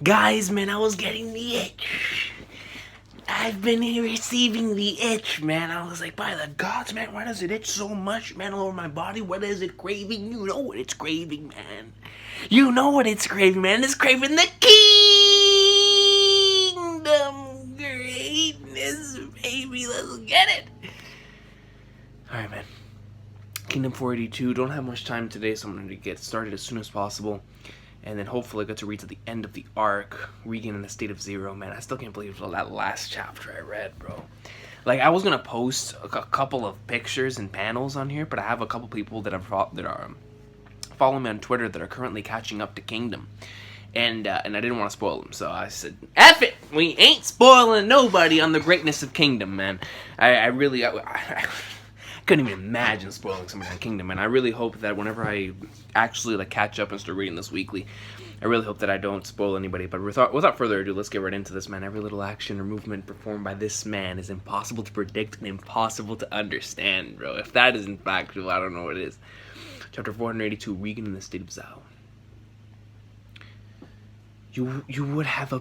Guys, man, I was getting the itch. I've been receiving the itch, man. I was like, by the gods, man, why does it itch so much, man, all over my body? What is it craving? You know what it's craving, man. You know what it's craving, man. It's craving the kingdom greatness, baby. Let's get it. Alright, man. Kingdom 482. Don't have much time today, so I'm going to get started as soon as possible. And then hopefully I get to read to the end of the arc, Regan in a state of zero, man. I still can't believe that last chapter I read, bro. Like, I was going to post a couple of pictures and panels on here, but I have a couple people that are following me on Twitter that are currently catching up to Kingdom. And I didn't want to spoil them, so I said, F it! We ain't spoiling nobody on the greatness of Kingdom, man. I couldn't even imagine spoiling something on Kingdom, and I really hope that whenever I actually catch up and start reading this weekly, I really hope that I don't spoil anybody. But without further ado, let's get right into this, man. Every little action or movement performed by this man is impossible to predict and impossible to understand, bro. If that isn't factual, I don't know what it is. Chapter 482, Regan in the state of Zao. You would have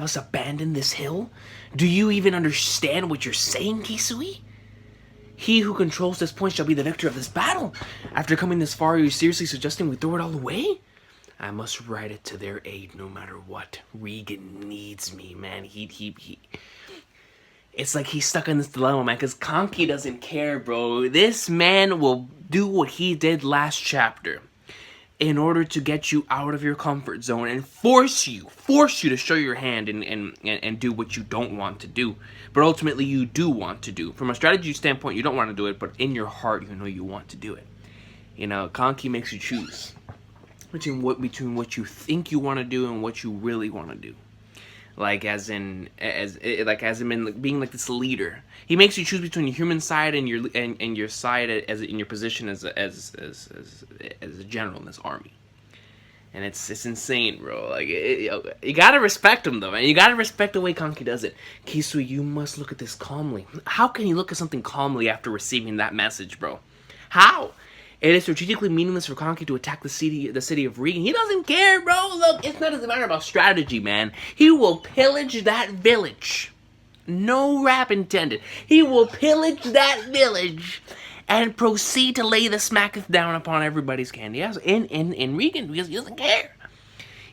us abandon this hill? Do you even understand what you're saying, Kisui? He who controls this point shall be the victor of this battle. After coming this far, are you seriously suggesting we throw it all away? I must ride it to their aid no matter what. Regan needs me, man. He. It's like he's stuck in this dilemma, man, because Kanki doesn't care, bro. This man will do what he did last chapter in order to get you out of your comfort zone and force you to show your hand and do what you don't want to do. But ultimately, you do want to do. From a strategy standpoint, you don't want to do it, but in your heart, you know you want to do it. You know, Kanki makes you choose between what you think you want to do and what you really want to do. Like as in being like this leader. He makes you choose between your human side and your side as in your position as a general in this army. And it's insane, bro. Like you gotta respect him though, man. You gotta respect the way Kanki does it. Kisui, you must look at this calmly. How can you look at something calmly after receiving that message, bro? How? It is strategically meaningless for Kanki to attack the city of Regan. He doesn't care, bro. Look, it's not a matter about strategy, man. He will pillage that village. No rap intended. He will pillage that village and proceed to lay the smacketh down upon everybody's candy house in Regan because he doesn't care.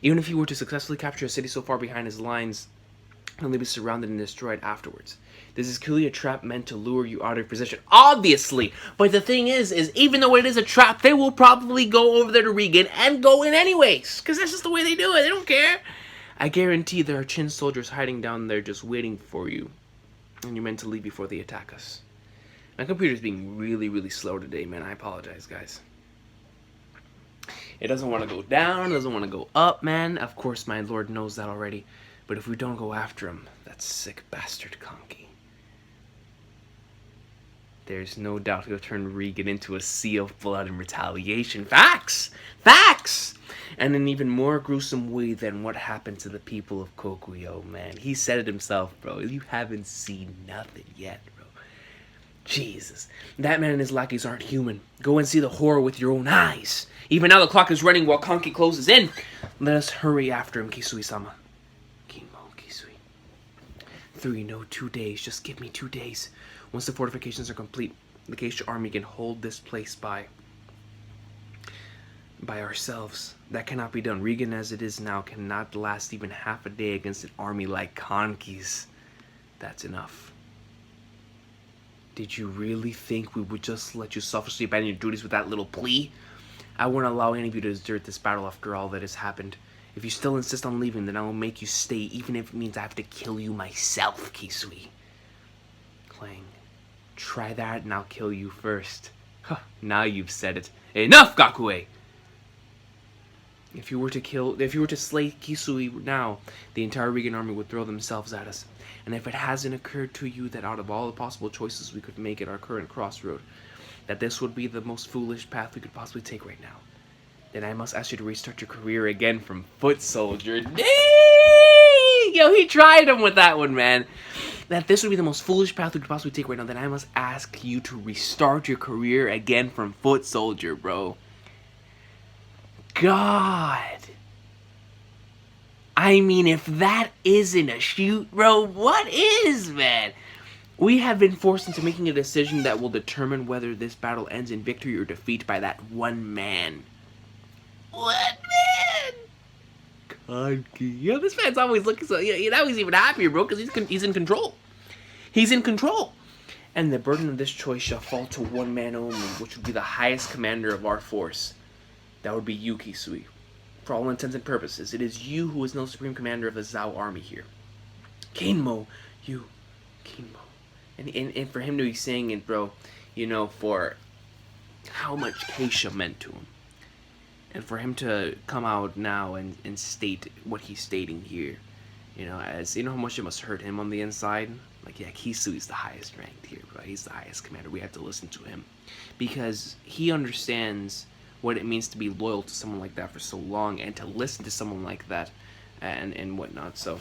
Even if he were to successfully capture a city so far behind his lines, he'll be surrounded and destroyed afterwards. This is clearly a trap meant to lure you out of your position. Obviously! But the thing is even though it is a trap, they will probably go over there to Regan and go in anyways. Because that's just the way they do it. They don't care. I guarantee there are Shin soldiers hiding down there just waiting for you. And you're meant to leave before they attack us. My computer's being really, really slow today, man. I apologize, guys. It doesn't want to go down. It doesn't want to go up, man. Of course, my lord knows that already. But if we don't go after him, that sick bastard Kanki, there's no doubt he'll turn Regan into a sea of blood and retaliation. Facts! Facts! And an even more gruesome way than what happened to the people of Kokuyo, man. He said it himself, bro. You haven't seen nothing yet, bro. Jesus. That man and his lackeys aren't human. Go and see the horror with your own eyes. Even now the clock is running while Kanki closes in. Let us hurry after him, Kisui-sama. 3, no, 2 days. Just give me 2 days. Once the fortifications are complete, the Geisha army can hold this place by ourselves. That cannot be done. Regan, as it is now, cannot last even half a day against an army like Kanki's. That's enough. Did you really think we would just let you selfishly abandon your duties with that little plea? I won't allow any of you to desert this battle after all that has happened. If you still insist on leaving, then I will make you stay, even if it means I have to kill you myself, Kisui. Clang. Try that and I'll kill you first. Huh, now you've said it. Enough, Gakue! If you were to slay Kisui now, the entire Regan army would throw themselves at us. And if it hasn't occurred to you that out of all the possible choices we could make at our current crossroad, that this would be the most foolish path we could possibly take right now, then I must ask you to restart your career again from foot soldier. Dang! Yo, he tried him with that one, man. That this would be the most foolish path we could possibly take right now, then I must ask you to restart your career again from foot soldier, bro. God. I mean, if that isn't a shoot, bro, what is, man? We have been forced into making a decision that will determine whether this battle ends in victory or defeat by that one man. What man? Kanki. Yo, this man's always looking so... now he's even happier, bro, because he's in control. He's in control. And the burden of this choice shall fall to one man only, which would be the highest commander of our force. That would be you, Kisui. For all intents and purposes, it is you who is now supreme commander of the Zhao army here. Kinmo, you... Kinmo. And for him to be saying it, bro, for how much Keisha meant to him. And for him to come out now and state what he's stating here, as how much it must hurt him on the inside. Like, yeah, Kisui's the highest ranked here, bro. He's the highest commander. We have to listen to him. Because he understands what it means to be loyal to someone like that for so long, and to listen to someone like that and whatnot. So,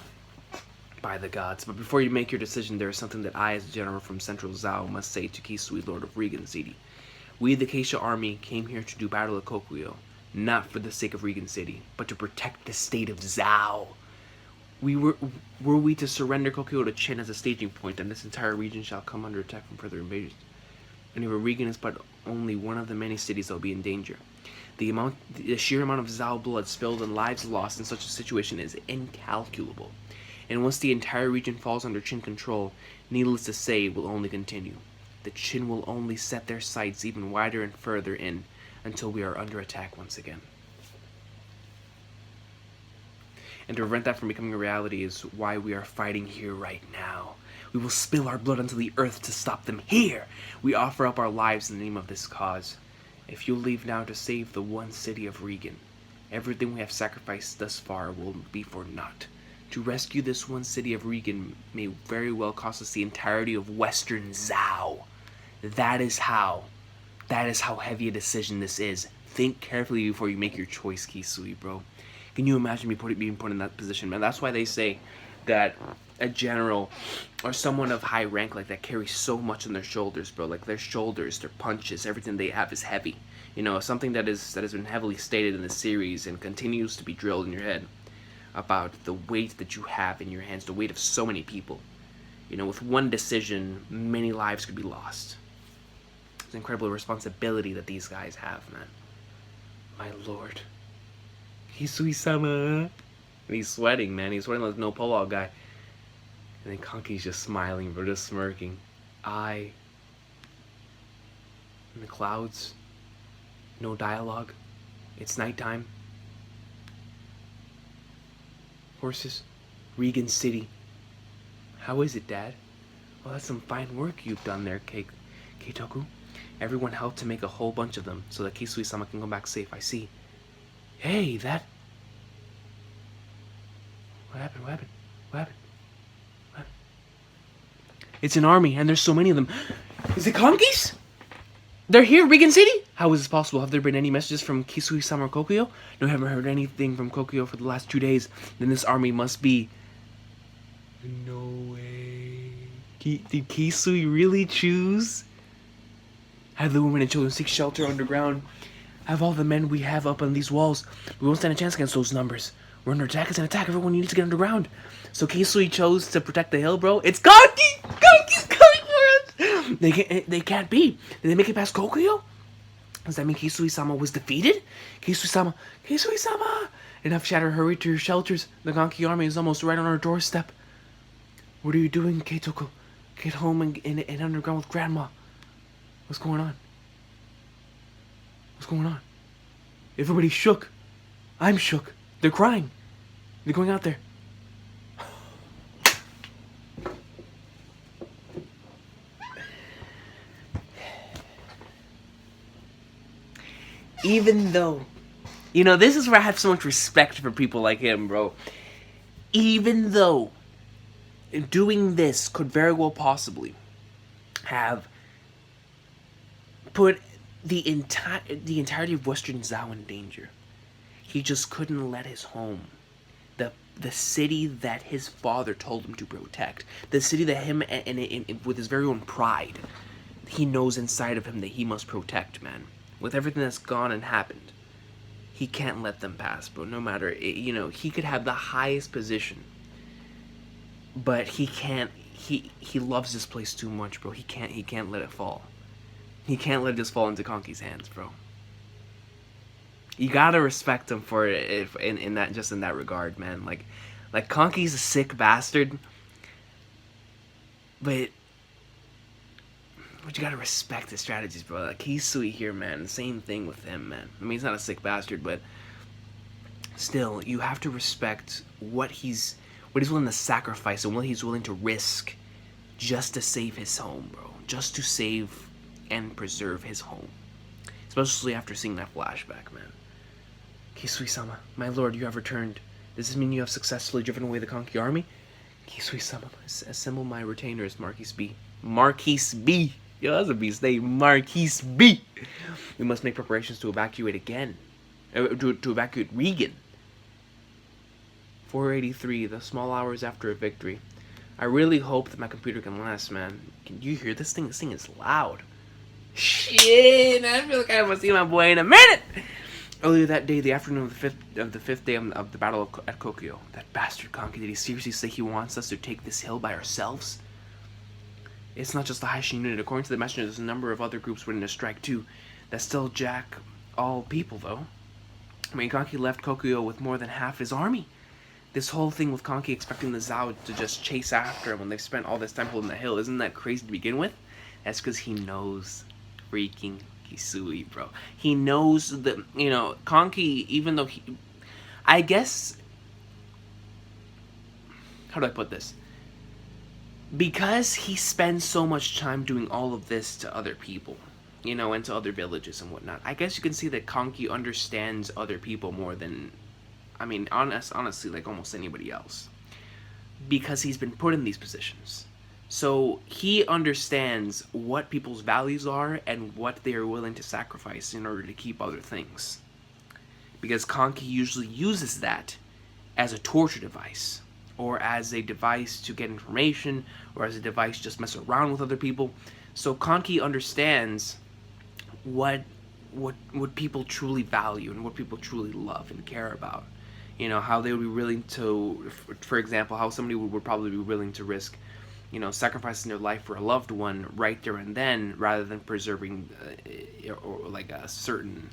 by the gods. But before you make your decision, there is something that I, as a general from Central Zhao, must say to Kisui, Lord of Regan City. We, the Keisha army, came here to do battle at Kokuyo, not for the sake of Regan City, but to protect the state of Zhao. Were we to surrender Kokuyo to Shin as a staging point, then this entire region shall come under attack from further invasions. And Regan is but only one of the many cities that will be in danger. The sheer amount of Zhao blood spilled and lives lost in such a situation is incalculable. And once the entire region falls under Shin control, needless to say, it will only continue. The Shin will only set their sights even wider and further in until we are under attack once again. And to prevent that from becoming a reality is why we are fighting here right now. We will spill our blood onto the earth to stop them here. We offer up our lives in the name of this cause. If you leave now to save the one city of Regan, everything we have sacrificed thus far will be for naught. To rescue this one city of Regan may very well cost us the entirety of Western Zhao. That is how heavy a decision this is. Think carefully before you make your choice, Kisui, bro. Can you imagine being put in that position, man? That's why they say that a general or someone of high rank like that carries so much on their shoulders, bro. Like their shoulders, their punches, everything they have is heavy. Something that has been heavily stated in the series and continues to be drilled in your head about the weight that you have in your hands, the weight of so many people. With one decision, many lives could be lost. It's an incredible responsibility that these guys have, man. My lord. Hisui-sama. And he's sweating, man. He's sweating like no Polog guy. And then Kanki's just smiling, bro, just smirking. In the clouds. No dialogue. It's nighttime. Horses. Regan City. How is it, Dad? Well, that's some fine work you've done there, Keitoku. Everyone helped to make a whole bunch of them, so that Kisui-sama can come back safe, I see. Hey, that... What happened? It's an army, and there's so many of them. Is it Kanki's? They're here, Regan City? How is this possible? Have there been any messages from Kisui-sama or Kokuyo? No, I haven't heard anything from Kokuyo for the last 2 days. Then this army must be... No way. Did Kisui really choose? Have the women and children seek shelter underground. Have all the men we have up on these walls. We won't stand a chance against those numbers. We're under attack. It's an attack. Everyone needs to get underground. So Kisui chose to protect the hill, bro. It's Kanki! Kanki's coming for us! They can't be. Did they make it past Kokuyo? Does that mean Kisui-sama was defeated? Kisui-sama! Enough chatter. Hurry to your shelters. The Kanki army is almost right on our doorstep. What are you doing, Keitoku? Get home and underground with Grandma. What's going on? Everybody's shook. I'm shook. They're crying. They're going out there. Even though, this is where I have so much respect for people like him, bro. Even though doing this could very well possibly have put the entirety of Western Zhao in danger. He just couldn't let his home, the city that his father told him to protect, the city that him and with his very own pride, he knows inside of him that he must protect, man. With everything that's gone and happened, he can't let them pass, bro. No matter, he could have the highest position, but he can't. He loves this place too much, bro. He can't let it fall. He can't let it just fall into Kanki's hands, bro. You gotta respect him for it if in that regard, man. Like Kanki's a sick bastard, but you gotta respect his strategies, bro. Like, he's sweet here, man. Same thing with him, man. I mean, he's not a sick bastard, but still, you have to respect what he's willing to sacrifice and what he's willing to risk just to save his home, bro. Just to save and preserve his home. Especially after seeing that flashback, man. Kisui-sama, my lord, you have returned. Does this mean you have successfully driven away the Kanki army? Kisui-sama, assemble my retainers, Marquis B. Marquis B! Yo, that's a beast name. Marquis B. We must make preparations to evacuate again. To evacuate Regan. 483, the small hours after a victory. I really hope that my computer can last, man. Can you hear this thing? This thing is loud. Shit, I feel like I haven't seen my boy in a minute. Earlier that day, the afternoon of the fifth day of the battle at Kokyo, that bastard Kanki, did he seriously say he wants us to take this hill by ourselves? It's not just the Haishin unit. According to the messenger, there's a number of other groups ready to strike too. That still jack all people, though. I mean, Kanki left Kokyo with more than half his army. This whole thing with Kanki expecting the Zao to just chase after him when they've spent all this time holding the hill, isn't that crazy to begin with? That's because he knows freaking Kisui, bro. He knows that, Kanki, even though I guess, how do I put this? Because he spends so much time doing all of this to other people, and to other villages and whatnot, I guess you can see that Kanki understands other people more than, honestly, like almost anybody else. Because he's been put in these positions. So he understands what people's values are and what they are willing to sacrifice in order to keep other things. Because Kanki usually uses that as a torture device, or as a device to get information, or as a device to just mess around with other people. So Kanki understands what people truly value and what people truly love and care about. How they would be willing to, for example, how somebody would probably be willing to risk, sacrificing their life for a loved one right there and then, rather than preserving, or like a certain,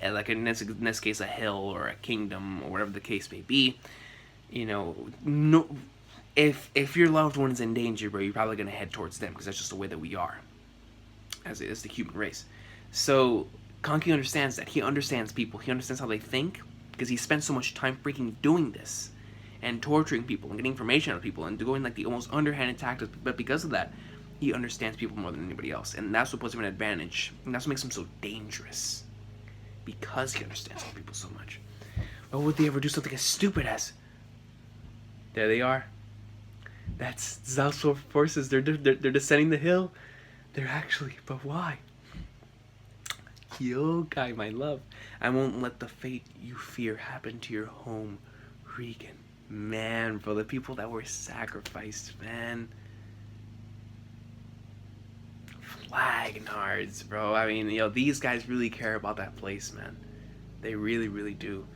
like in this case, a hill or a kingdom or whatever the case may be. No, if your loved one is in danger, bro, you're probably gonna head towards them because that's just the way that we are, as the human race. So Kanki understands that. He understands people. He understands how they think because he spent so much time freaking doing this and torturing people and getting information out of people and doing like the almost underhanded tactics. But because of that, he understands people more than anybody else, and that's what puts him an advantage. And that's what makes him so dangerous, because he understands other people so much. Why would they ever do something as stupid as? There they are. That's Zao's forces. They're descending the hill. They're actually, but why? Yokai, my love. I won't let the fate you fear happen to your home, Regan. Man, bro, the people that were sacrificed, man. Flagnards, bro. I mean, these guys really care about that place, man. They really, really do.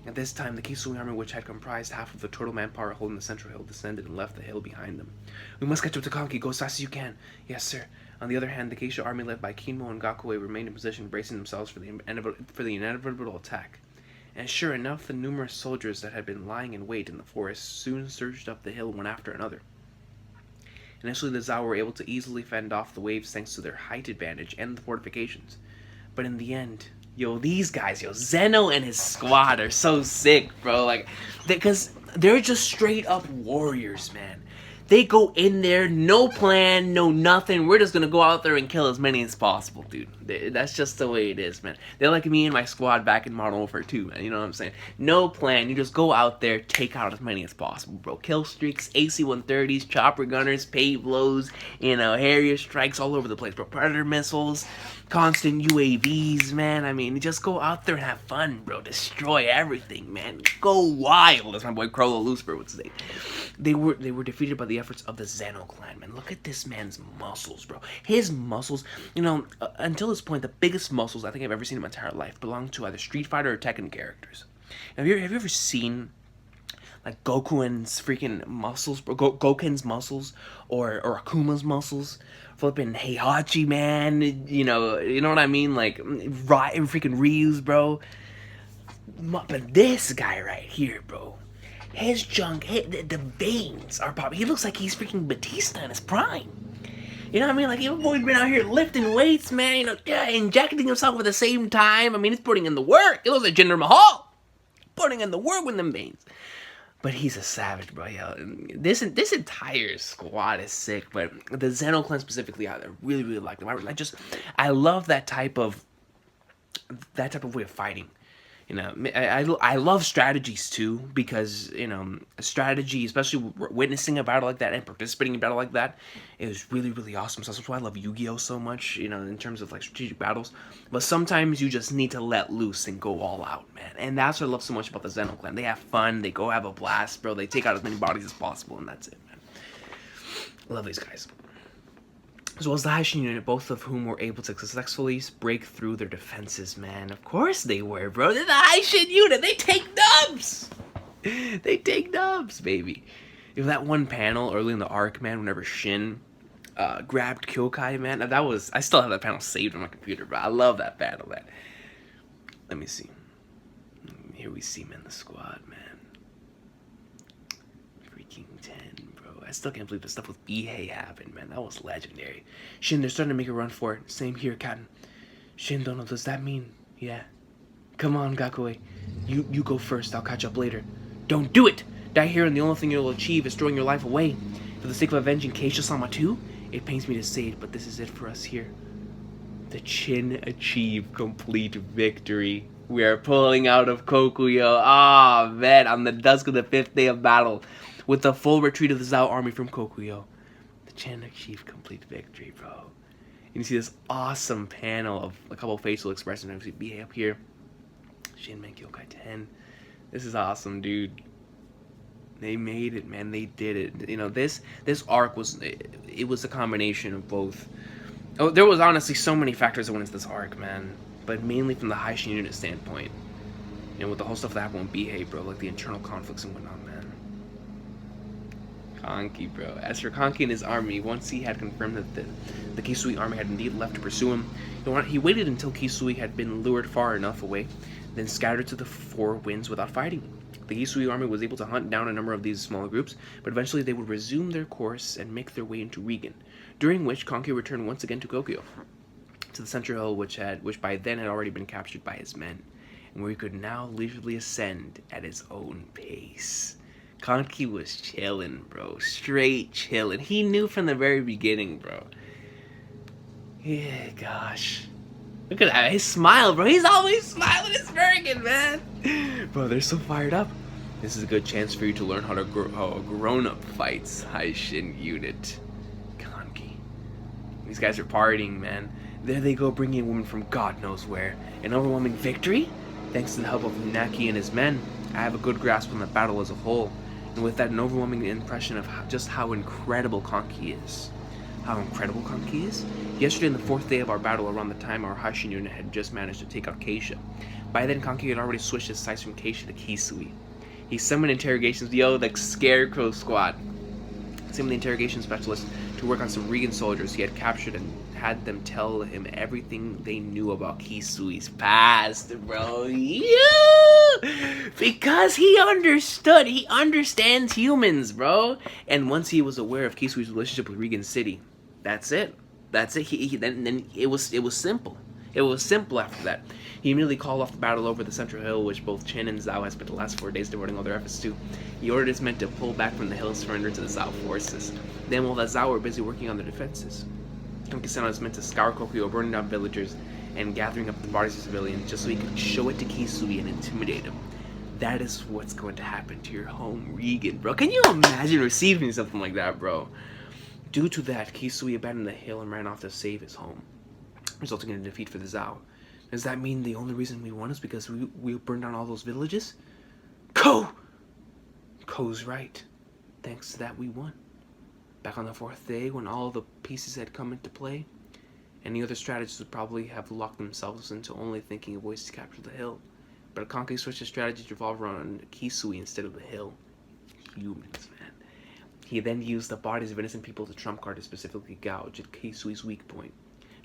At this time, the Kisui army, which had comprised half of the total manpower holding the central hill, descended and left the hill behind them. We must catch up to Kanki. Go as fast as you can. Yes, sir. On the other hand, the Geisha army, led by Kinmo and Gakue, remained in position, bracing themselves for the inevitable attack. And sure enough, the numerous soldiers that had been lying in wait in the forest soon surged up the hill one after another. Initially, the Zao were able to easily fend off the waves thanks to their height advantage and the fortifications. But in the end, these guys, Zeno and his squad are so sick, bro. Like, because they're just straight up warriors, man. They go in there, no plan, no nothing. We're just gonna go out there and kill as many as possible, dude. That's just the way it is, man. They're like me and my squad back in Modern Warfare 2, man. You know what I'm saying? No plan. You just go out there, take out as many as possible, bro. Kill streaks, AC-130s, chopper gunners, pave blows, Harrier strikes all over the place, bro. Predator missiles, constant UAVs, man. I mean, just go out there and have fun, bro. Destroy everything, man. Go wild, as my boy Crollo Lucifer would say. They were defeated by the the efforts of the Zeno clan, man. Look at this man's muscles, bro. His muscles, you know, until this point, the biggest muscles I think I've ever seen in my entire life belong to either Street Fighter or Tekken characters. Have you ever seen like Goku's freaking muscles, bro? Goken's muscles, or Akuma's muscles, flipping Heihachi, man. You know what I mean? Like freaking Ryu's, bro. But this guy right here, bro, his junk, the veins are popping. He looks like he's freaking Batista in his prime. You know what I mean? Like, your boy's been out here lifting weights, man. You know, injecting himself at the same time. I mean, he's putting in the work. He looks like Jinder Mahal, putting in the work with them veins. But he's a savage, bro. Yo, this entire squad is sick. But the Zeno clan specifically, I really, really like them. I love that type of way of fighting. You know, I love strategies too, because, you know, strategy, especially witnessing a battle like that and participating in a battle like that, is really, really awesome. So that's why I love Yu-Gi-Oh so much, you know, in terms of like strategic battles. But sometimes you just need to let loose and go all out, man. And that's what I love so much about the Zeno clan. They have fun, they go have a blast, bro. They take out as many bodies as possible, and that's it, man. I love these guys. As well as the Shin unit, both of whom were able to successfully break through their defenses, man. Of course they were, bro. They're the Shin unit. They take dubs. They take dubs, baby. You know, that one panel early in the arc, man, whenever Shin grabbed Kyokai, man. I still have that panel saved on my computer, bro. I love that panel, man. Let me see. Here we see, man, the squad, man. Freaking 10, bro. I still can't believe the stuff with Ihei happened, man. That was legendary. Shin, they're starting to make a run for it. Same here, Captain. Shin, Dono, does that mean? Yeah. Come on, Gakue. You go first. I'll catch up later. Don't do it! Die here and the only thing you'll achieve is throwing your life away. For the sake of avenging Keisha-sama too? It pains me to say it, but this is it for us here. The Chin achieve complete victory. We are pulling out of Kokuyo. Ah, man, on the dusk of the 5th day of battle, with the full retreat of the Zhao army from Kokuyo. The Chin achieved complete victory, bro. And you see this awesome panel of a couple facial expressions. You see BA up here. Shin Man Kyokai 10. This is awesome, dude. They made it, man. They did it. You know, this arc was a combination of both. Oh, there was honestly so many factors that went into this arc, man. But mainly from the Shin unit standpoint. You know, with the whole stuff that happened with Bihei, bro. Like the internal conflicts and whatnot, man. Kanki, bro. As for Kanki and his army, once he had confirmed that the Kisui army had indeed left to pursue him, he waited until Kisui had been lured far enough away, then scattered to the 4 winds without fighting. The Kisui army was able to hunt down a number of these smaller groups, but eventually they would resume their course and make their way into Regan, during which Kanki returned once again to Kokuyo, to the central hill which by then had already been captured by his men, and where he could now leisurely ascend at his own pace. Kanki was chilling, bro. Straight chilling. He knew from the very beginning, bro. Yeah, gosh. Look at that. His smile, bro. He's always smiling and smirking, man. Bro, they're so fired up. This is a good chance for you to learn how a grown-up fights. Shin unit. Kanki. These guys are partying, man. There they go, bringing in women from God knows where. An overwhelming victory? Thanks to the help of Naki and his men, I have a good grasp on the battle as a whole. And with that, an overwhelming impression of just how incredible Kanki is. How incredible Kanki is? Yesterday, on the 4th day of our battle, around the time our Shin unit had just managed to take out Keisha. By then, Kanki had already switched his sights from Keisha to Kisui. He summoned interrogations, the Scarecrow Squad. Summoned the interrogation specialist to work on some Regan soldiers he had captured and had them tell him everything they knew about Kisui's past, bro. Yeah! Because he understood. He understands humans, bro. And once he was aware of Kisui's relationship with Regan City, that's it. That's it. Then it was simple. It was simple after that. He immediately called off the battle over the central hill, which both Chin and Zhao had spent the last 4 days devoting all their efforts to. He ordered his men to pull back from the hill and surrender to the Zhao forces. Then, while the Zhao were busy working on their defenses, Kanki sent out his men to scour Kokuyo, burning down villagers, and gathering up the bodies of civilians just so he could show it to Kisui and intimidate him. That is what's going to happen to your home, Regan, bro. Can you imagine receiving something like that, bro? Due to that, Kisui abandoned the hill and ran off to save his home, resulting in a defeat for the Zhao. Does that mean the only reason we won is because we burned down all those villages? Ko's right. Thanks to that, we won. Back on the fourth day, when all the pieces had come into play, any other strategists would probably have locked themselves into only thinking of ways to capture the hill. But Kanki switched his strategy to revolve around Kisui instead of the hill. Humans, man. He then used the bodies of innocent people to trump card to specifically gouge at Kisui's weak point,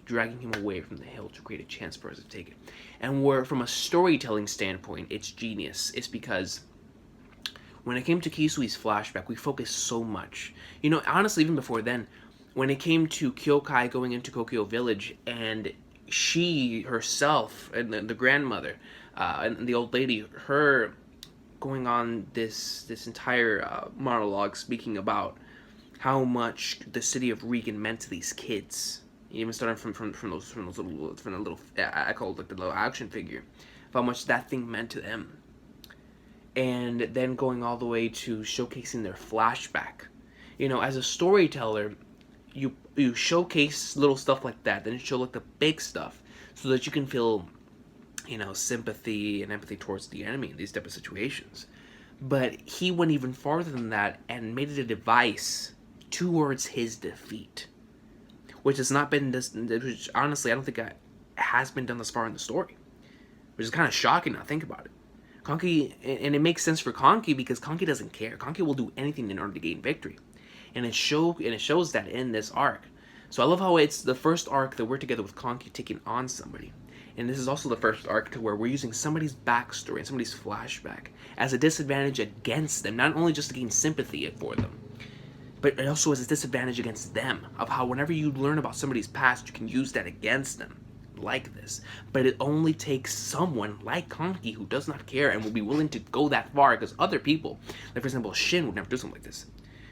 dragging him away from the hill to create a chance for us to take it. And where, from a storytelling standpoint, it's genius, it's because when it came to Kisui's flashback, we focused so much. You know, honestly, even before then, when it came to Kyokai going into Kokyo Village, and she herself, and the grandmother, and the old lady, her going on this entire monologue speaking about how much the city of Regan meant to these kids. Even starting from the little I call it like the little action figure, of how much that thing meant to them. And then going all the way to showcasing their flashback. You know, as a storyteller, you showcase little stuff like that, then you show like the big stuff, so that you can feel, you know, sympathy and empathy towards the enemy in these type of situations. But he went even farther than that and made it a device towards his defeat, which has not been this. Which honestly, I don't think has been done thus far in the story, which is kind of shocking. Now think about it. Kanki, and it makes sense for Kanki because Kanki doesn't care. Kanki will do anything in order to gain victory, and it shows that in this arc. So I love how it's the first arc that we're together with Kanki taking on somebody, and this is also the first arc to where we're using somebody's backstory and somebody's flashback as a disadvantage against them, not only just to gain sympathy for them, but it also has a disadvantage against them, of how whenever you learn about somebody's past, you can use that against them, like this. But it only takes someone like Kanki who does not care and will be willing to go that far, because other people, like for example, Shin would never do something like this.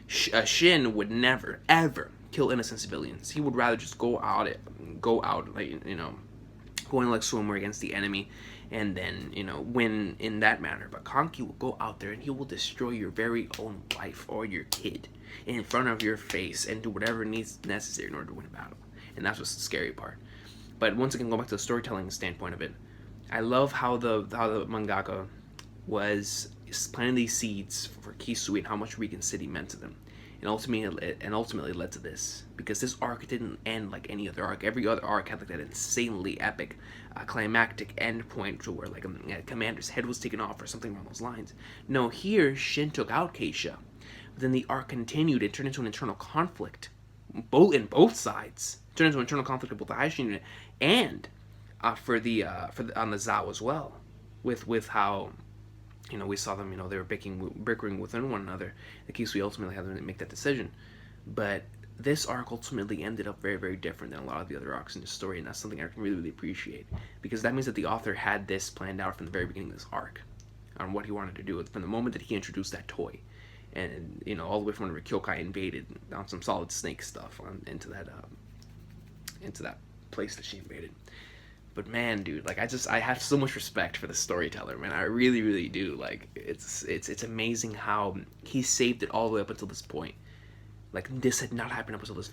Shin would never, ever kill innocent civilians. He would rather just go out, like, you know, going like swimwear against the enemy, and then, you know, win in that manner. But Kanki will go out there and he will destroy your very own wife or your kid in front of your face and do whatever needs necessary in order to win a battle. And that's what's the scary part. But once again, going back to the storytelling standpoint of it, I love how the mangaka was planting these seeds for Kisui and how much Regan City meant to them. And ultimately led to this, because this arc didn't end like any other arc. Every other arc had like that insanely epic, climactic end point to where like a commander's head was taken off or something along those lines. No, here Shin took out Keisha, but then the arc continued. It turned into an internal conflict, both sides. It turned into an internal conflict with the Haishin unit and for the on the Zao as well, with how, you know, we saw them, you know, they were bickering within one another. The Kisui ultimately had to make that decision. But this arc ultimately ended up very, very different than a lot of the other arcs in the story, and that's something I can really, really appreciate. Because that means that the author had this planned out from the very beginning of this arc, on what he wanted to do from the moment that he introduced that toy. And, you know, all the way from whenever Kyokai invaded on some Solid Snake stuff into that place that she invaded. But man, dude, like I have so much respect for the storyteller, man. I really, really do. Like it's amazing how he saved it all the way up until this point. Like this had not happened up until this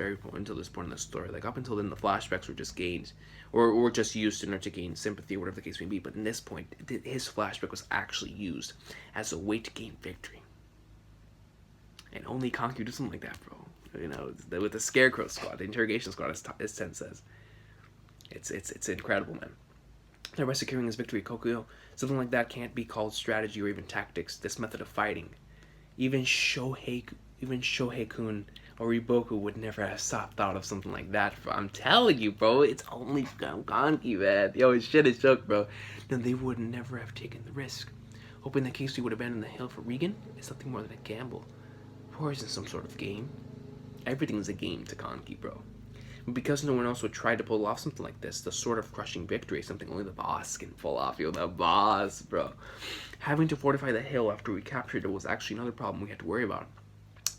point in the story. Like up until then, the flashbacks were just gained, or just used in order to gain sympathy, or whatever the case may be. But in this point, his flashback was actually used as a way to gain victory. And only Kanki would do something like that, bro. You know, with the Scarecrow Squad, the Interrogation Squad, as Ten says. It's incredible, man. Thereby securing his victory at Kokyo, something like that can't be called strategy or even tactics. This method of fighting, even Shohei-kun or Iboku would never have thought of something like that. I'm telling you, bro, it's only Kanki, man. Yo, his shit is joke, bro. Then they would never have taken the risk. Hoping that Kisui would abandon the hill for Regan is nothing more than a gamble. War isn't some sort of game. Everything's a game to Kanki, bro. Because no one else would try to pull off something like this, the sort of crushing victory, something only the boss can pull off. Yo, the boss, bro. Having to fortify the hill after we captured it was actually another problem we had to worry about.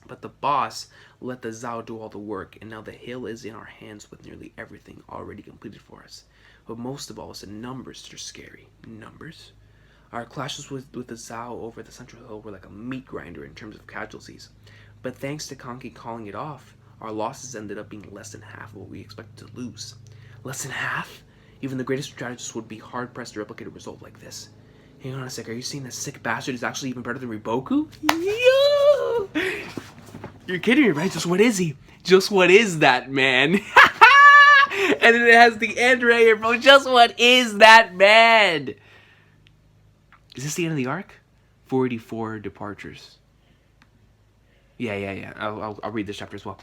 But the boss let the Zao do all the work, and now the hill is in our hands with nearly everything already completed for us. But most of all is the numbers that are scary. Numbers? Our clashes with the Zao over the central hill were like a meat grinder in terms of casualties. But thanks to Kanki calling it off, our losses ended up being less than half of what we expected to lose. Less than half? Even the greatest strategist would be hard-pressed to replicate a result like this. Hang on a sec, are you saying that sick bastard is actually even better than Riboku? Yo! You're kidding me, right? Just what is he? Just what is that man? And then it has the end right here, bro. Just what is that man? Is this the end of the arc? 44 departures. Yeah. I'll read this chapter as well.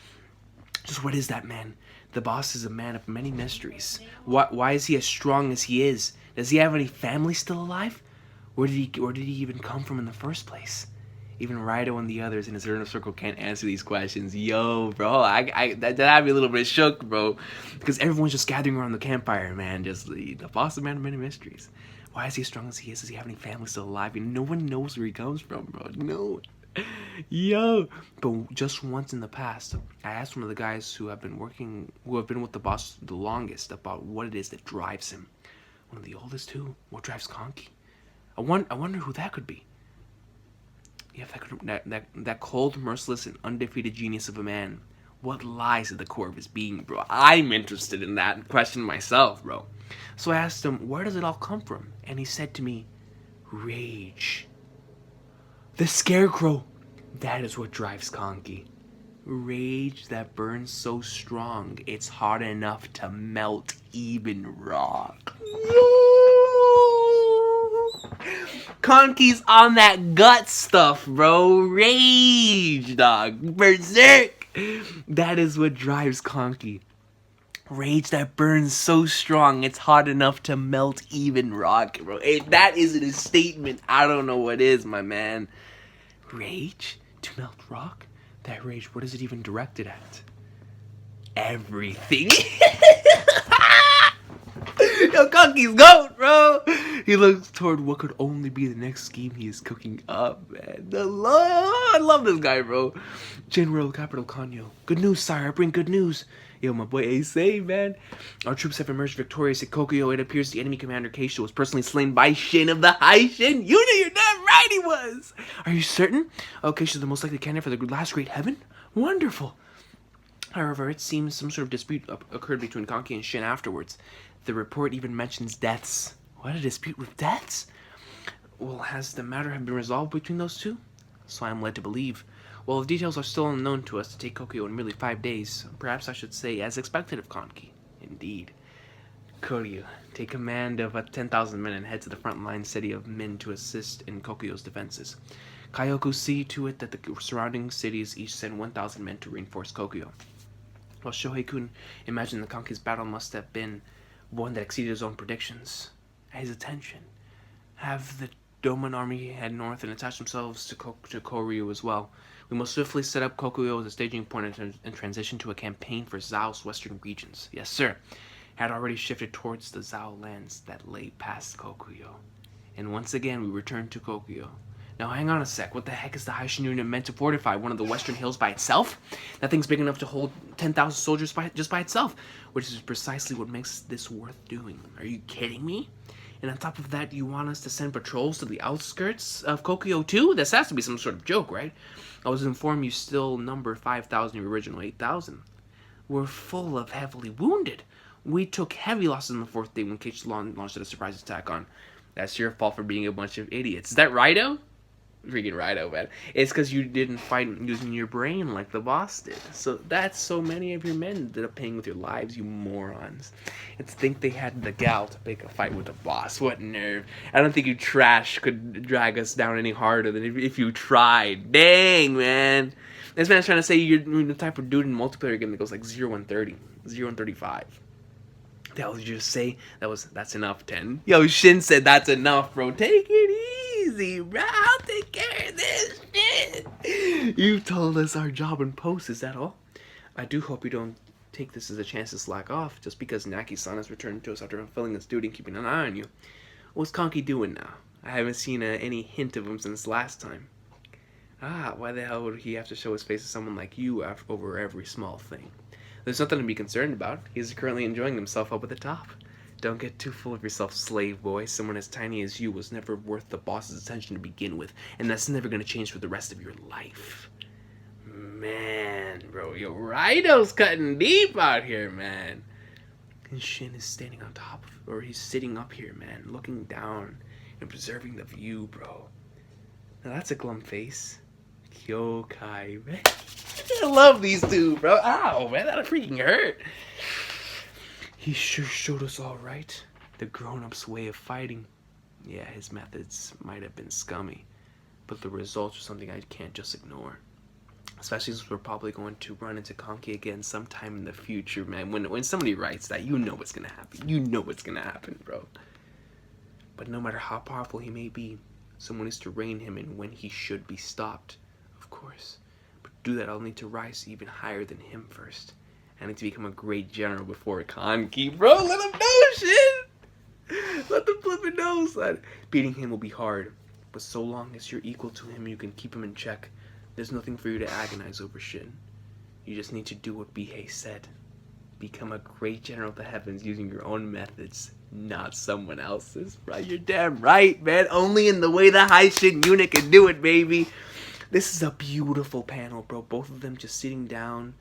Just what is that man? The boss is a man of many mysteries. Why is he as strong as he is? Does he have any family still alive? Where did he even come from in the first place? Even Raido and the others in his inner circle can't answer these questions. Yo, bro, that had me a little bit shook, bro, because everyone's just gathering around the campfire, man. Just the boss of man of many mysteries. Why is he as strong as he is? Does he have any family still alive? And no one knows where he comes from, bro. No. Yo. But just once in the past, I asked one of the guys who have been with the boss the longest about what it is that drives him. One of the oldest too. What drives Kanki? I wonder who that could be. Yeah, that cold, merciless, and undefeated genius of a man. What lies at the core of his being, bro? I'm interested in that question myself, bro. So I asked him, where does it all come from? And he said to me, rage. The scarecrow. That is what drives Kanki. Rage that burns so strong, it's hot enough to melt even rock. Kanki's on that gut stuff, bro. Rage, dog. Berserk. That is what drives Kanki. Rage that burns so strong, it's hot enough to melt even rock, bro. If that isn't a statement, I don't know what is, my man. Rage to melt rock? That rage, what is it even directed at? Everything. Yo, Kanki's goat, bro. He looks toward what could only be the next scheme he is cooking up, man. I love this guy, bro. General Capital Kanyo. Good news, sire. I bring good news. Yo, my boy Ace, man. Our troops have emerged victorious at Kokyo. It appears the enemy commander Keisha was personally slain by Shin of the High Shin. You knew you're damn right he was. Are you certain? Oh, Keisha's the most likely candidate for the last great heaven? Wonderful. However, it seems some sort of dispute occurred between Kanki and Shin afterwards. The report even mentions deaths. What, a dispute with deaths? Well, has the matter been resolved between those two? So I am led to believe. Well, the details are still unknown to us to take Kokyo in merely 5 days. Perhaps I should say as expected of Kanki. Indeed. Koryu, take command of 10,000 men and head to the front line city of Min to assist in Kokyo's defenses. Kyoku, see to it that the surrounding cities each send 1,000 men to reinforce Kokyo. Well, Shohei-kun imagined the Kanki's battle must have been one that exceeded his own predictions. At his attention, have the Doman army head north and attach themselves to Koryu as well. We must swiftly set up Kokyo as a staging point and transition to a campaign for Zhao's western regions. Yes, sir. Had already shifted towards the Zhao lands that lay past Kokyo. And once again, we return to Kokyo. Now, hang on a sec. What the heck is the Haishin unit meant to fortify? One of the western hills by itself? That thing's big enough to hold 10,000 soldiers just by itself, which is precisely what makes this worth doing. Are you kidding me? And on top of that, you want us to send patrols to the outskirts of Kokyo too? This has to be some sort of joke, right? I was informed you still number 5,000 your original 8,000. We're full of heavily wounded. We took heavy losses on the 4th day when Keisha launched a surprise attack on. That's your fault for being a bunch of idiots. Is that Raido? Freaking Raido, man. It's because you didn't fight using your brain like the boss did. So that's so many of your men ended up paying with your lives, you morons. And to think they had the gal to pick a fight with the boss. What nerve. I don't think you trash could drag us down any harder than if you tried. Dang, man. This man's trying to say you're the type of dude in a multiplayer game that goes like 0-130, 0-135. The hell did you just say? That's enough, 10. Yo, Shin said that's enough, bro. Take it easy, bro. I'll take care of this shit. You told us our job in post, is that all? I do hope you don't take this as a chance to slack off, just because Naki-san has returned to us after fulfilling his duty and keeping an eye on you. What's Kanki doing now? I haven't seen any hint of him since last time. Why the hell would he have to show his face to someone like you over every small thing? There's nothing to be concerned about. He's currently enjoying himself up at the top. Don't get too full of yourself, slave boy. Someone as tiny as you was never worth the boss's attention to begin with, and that's never going to change for the rest of your life. Man, bro, yo, Raido's cutting deep out here, man. And Shin is standing on top of, or he's sitting up here, man, looking down and preserving the view, bro. Now that's a glum face. Kyokai, man. I love these two, bro. Ow, man, that freaking hurt. He sure showed us all right. The grown-up's way of fighting. Yeah, his methods might have been scummy, but the results are something I can't just ignore. Especially since we're probably going to run into Kanki again sometime in the future, man. When somebody writes that, you know what's gonna happen. You know what's gonna happen, bro. But no matter how powerful he may be, someone needs to rein him in when he should be stopped, of course. But to do that, I'll need to rise even higher than him first. I need to become a great general before Kanki, bro. Let him know, shit. Let them flip it know, son. Beating him will be hard, but so long as you're equal to him, you can keep him in check. There's nothing for you to agonize over, Shin. You just need to do what Bihei said. Become a great general of the heavens using your own methods, not someone else's. Right? You're damn right, man. Only in the way the high Shin unit can do it, baby. This is a beautiful panel, bro. Both of them just sitting down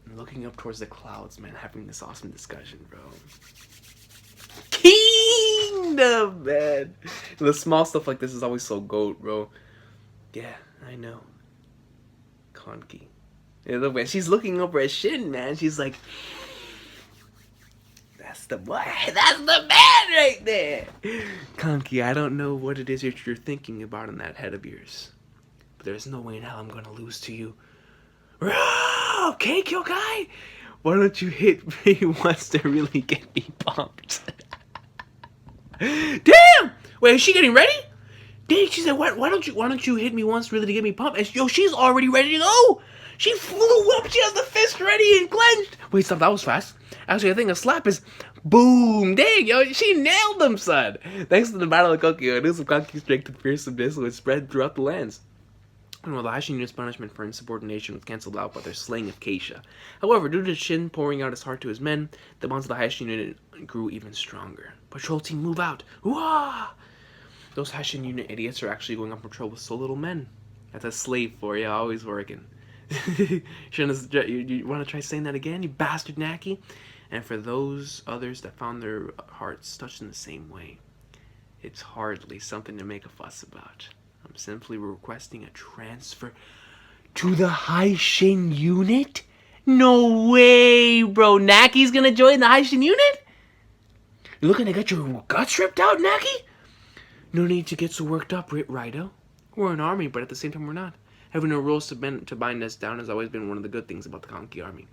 and looking up towards the clouds, man. Having this awesome discussion, bro. Kingdom, man. The small stuff like this is always so goat, bro. Yeah, I know. Kanki. Yeah, look, man, she's looking over at Shin, man. She's like, that's the boy. That's the man right there. Kanki, I don't know what it is that you're thinking about in that head of yours, but there's no way in hell I'm gonna lose to you. Okay, Kyokai? Why don't you hit me once to really get me pumped? Damn! Wait, is she getting ready? Dang, she said, why don't you hit me once really to get me pumped? And yo, she's already ready to go. She flew up. She has the fist ready and clenched. Wait, stop. That was fast. Actually, I think a slap is boom. Dang, yo, she nailed them, son. Thanks to the Battle of Kokyo, news of Kanki's strength and fearsomeness was spread throughout the lands. And while the Haishin unit's punishment for insubordination was cancelled out by their slaying of Keisha. However, due to Shin pouring out his heart to his men, the bonds of the Haishin unit grew even stronger. Patrol team, move out. Wah! Those Haishin unit idiots are actually going on patrol with so little men. That's a slave for you, always working. You want to try saying that again, you bastard Naki? And for those others that found their hearts touched in the same way, it's hardly something to make a fuss about. I'm simply requesting a transfer to the Haishin unit? No way, bro. Naki's gonna join the Haishin unit? You're looking to get your guts ripped out, Naki? No need to get so worked up, Rido. We're an army, but at the same time we're not. Having no rules to bind us down has always been one of the good things about the Kanki army.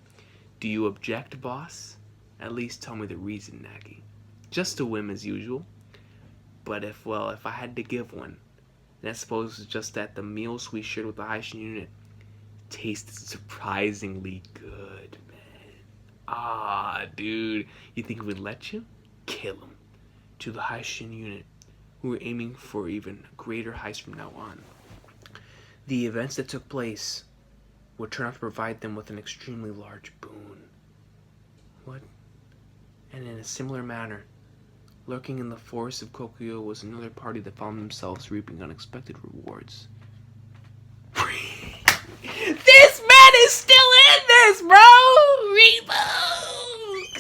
Do you object, boss? At least tell me the reason, Naki. Just a whim as usual. But if I had to give one, then I suppose it's just that the meals we shared with the Haishin unit tasted surprisingly good, man. Ah, dude. You think we'd let you? Kill him. To the Haishin unit. We're aiming for even greater heights from now on. The events that took place would turn out to provide them with an extremely large boon. What? And in a similar manner, lurking in the forest of Kokyo was another party that found themselves reaping unexpected rewards. This man is still in this, bro!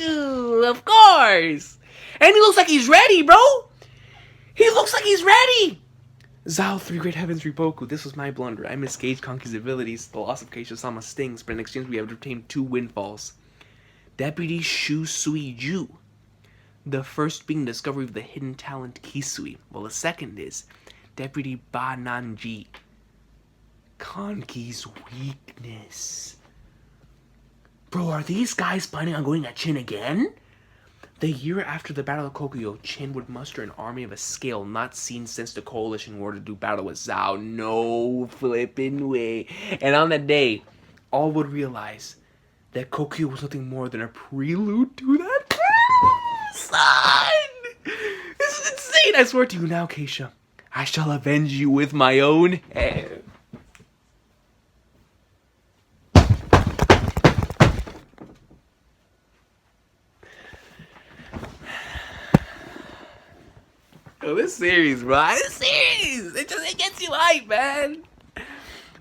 Reboot! Of course! And he looks like he's ready, bro! He looks like he's ready! Zao, Three Great Heavens, Riboku. This was my blunder. I misgauged Kanki's abilities. The loss of Keisha-sama stings, but in exchange we have obtained 2 windfalls. Deputy Shu Sui Ju. The first being the discovery of the hidden talent Kisui, while the second is Deputy Ba Nanji. Kanki's weakness. Bro, are these guys planning on going at Chin again? The year after the Battle of Kokyo, Chin would muster an army of a scale not seen since the coalition war to do battle with Zhao. No flipping way. And on that day, all would realize that Kokyo was nothing more than a prelude to that. Son! This is insane! I swear to you now, Keisha, I shall avenge you with my own hand. Oh, this series, bro. This series! It gets you hype, man.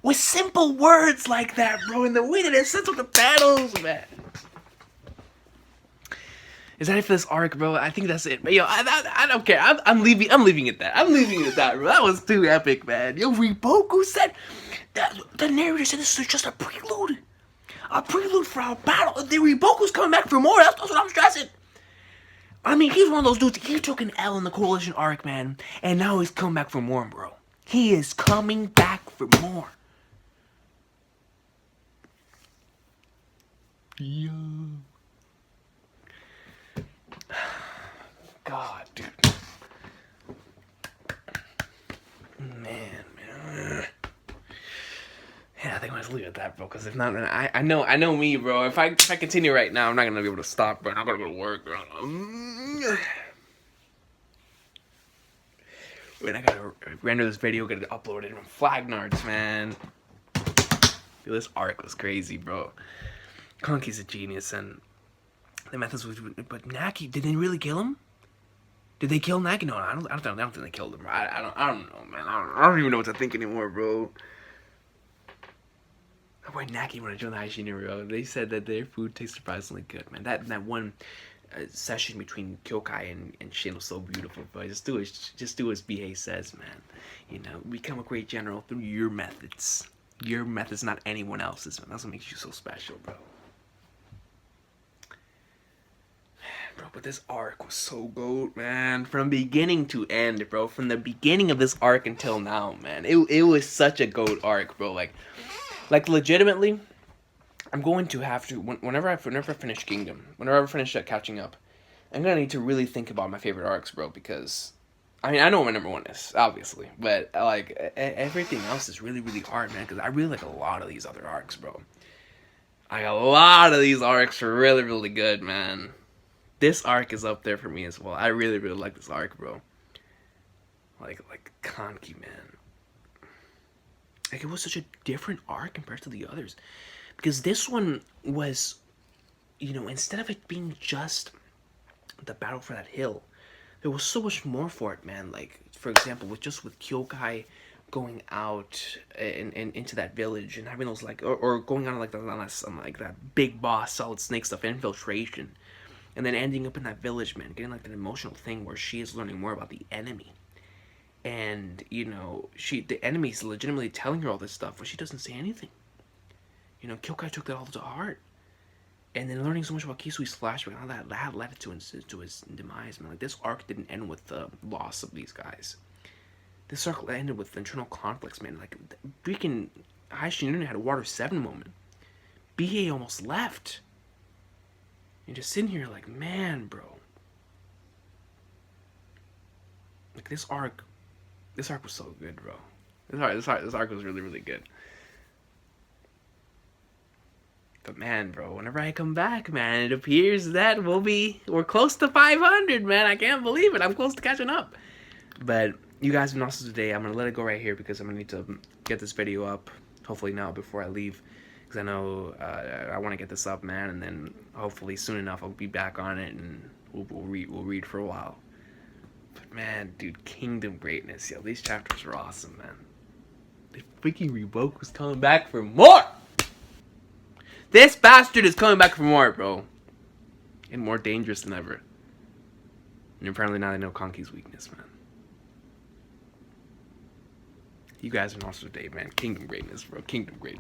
With simple words like that, bro, and the way that it sets up the battles, man. Is that it for this arc, bro? I think that's it. But yo, I don't care. I'm leaving it at that. I'm leaving it at that, bro. That was too epic, man. Yo, Riboku said, The narrator said this is just a prelude. A prelude for our battle. The Reboku's coming back for more. That's what I'm stressing. I mean, he's one of those dudes. He took an L in the Coalition arc, man. And now he's coming back for more, bro. He is coming back for more. Yeah. God, dude. Man. Yeah, I think I'm gonna leave it at that, bro. Because if not, I know me, bro. If I continue right now, I'm not gonna be able to stop, bro. I'm gonna go to work, bro. Wait, I gotta render this video, get it uploaded from Flagnards, man. Dude, this arc was crazy, bro. Kanki's a genius, and the methods was. But Naki, did they really kill him? Did they kill Naki? No, I don't think they killed him. I don't know, man. I don't even know what to think anymore, bro. Why Naki want to join the Haishina, bro? They said that their food tastes surprisingly good, man. That one session between Kyokai and Shin was so beautiful, bro. Just do as BA says, man. You know, become a great general through your methods. Your methods, not anyone else's, man. That's what makes you so special, bro. Bro, but this arc was so gold, man. From beginning to end, bro. From the beginning of this arc until now, man. It was such a gold arc, bro. Like legitimately, I'm going to have to whenever I finish Kingdom, whenever I finish catching up, I'm gonna need to really think about my favorite arcs, bro. Because I mean, I know what my number one is, obviously, but like everything else is really, really hard, man. Because I really like a lot of these other arcs, bro. Like a lot of these arcs are really, really good, man. This arc is up there for me as well. I really, really like this arc, bro. Like Kanki, man. Like, it was such a different arc compared to the others. Because this one was, you know, instead of it being just the battle for that hill, there was so much more for it, man. Like, for example, with Kyokai going out and into that village and having those, like, or going on, like, that big boss Solid Snake stuff, infiltration. And then ending up in that village, man, getting, like, that emotional thing where she is learning more about the enemy. And, you know, the enemy's legitimately telling her all this stuff, but she doesn't say anything. You know, Kyokai took that all to heart. And then learning so much about Kisui's flashback, how that led to his demise, man. Like, this arc didn't end with the loss of these guys. This arc ended with internal conflicts, man. Like, freaking Haishin had a Water 7 moment. BA almost left. You're just sitting here like, man, bro. Like, this arc was so good, bro. This arc was really, really good. But man, bro, whenever I come back, man, it appears that we're close to 500, man. I can't believe it. I'm close to catching up. But you guys have been awesome today. I'm gonna let it go right here because I'm gonna need to get this video up, hopefully now before I leave, because I know I want to get this up, man, and then hopefully soon enough I'll be back on it and we'll read for a while. But man, dude, Kingdom greatness, yo, these chapters were awesome, man. The freaking Reboku's coming back for more. This bastard is coming back for more, bro. And more dangerous than ever. And apparently now they know Kanki's weakness, man. You guys are awesome today, man. Kingdom greatness, bro. Kingdom greatness.